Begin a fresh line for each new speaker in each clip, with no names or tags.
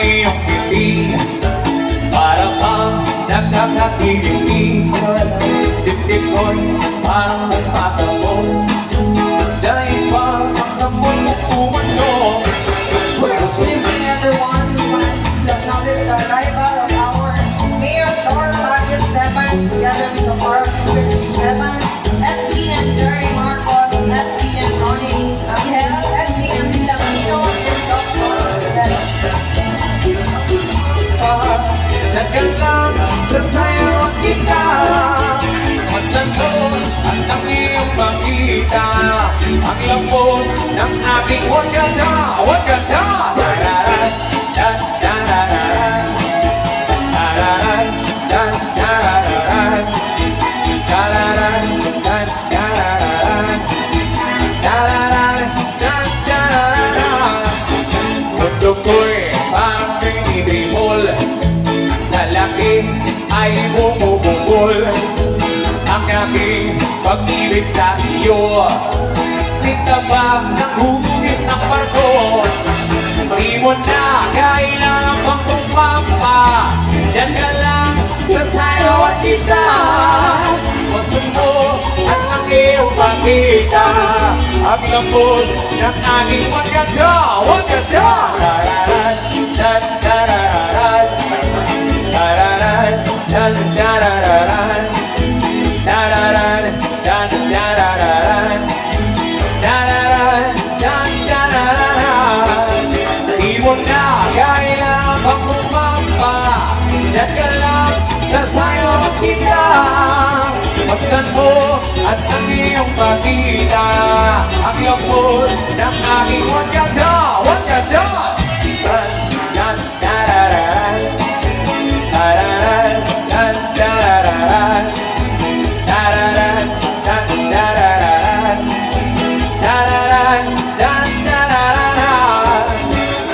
iyong ngiti, para kang nagkakakiliti. Dibdib ko'y parang nagpatabon, dahil parang ang mo kumando.
Good evening everyone. Just noticed the arrival of our Mayor Esteban, together with the Park 57, SPM Jerry Marcos, SPM Ronnie Angel, SPM NINYO, and Dr.
Dagan lang sa sayaw kita, mas nandun at ang iyong makita, ang lambot ng aking wakanda, wakanda. Dararan, dan, dararan, dararan, dan, dararan, dararan, dan, dararan, dararan, dan, dararan. Mundo ko'y parang pinibihol, sa laki ay bumubungol ang aking pag-ibig sa iyo. Sinta ba ng hugis ng barko? Di mo na kailangan pang tumapa, diyan ka lang sa sayaw at kita. Gusto mo at ang iyong makita, ang lambot ng aking wakanda, wakanda. Dararan, dan, dararan, dararan, dan, dararan, dararan, dan, dararan, dararan, dan, dararan. Di mo na kailangan pang umapa, diyan ka lang sa sayaw kita. Masdan mo at ang iyong makita, ang lambot ng aking wakanda, wakanda. Dan, dararan, dararan, dan, dararan, dararan, dan, dararan, dararan, dan, dararan.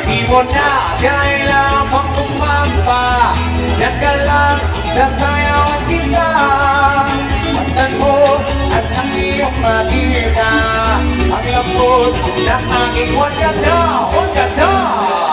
Di mo na kailangan pang tumapa, diyan ka lang sa sayaw kita. Masdan mo at ang iyong makita, ang lambot ng aking wakanda, wakanda.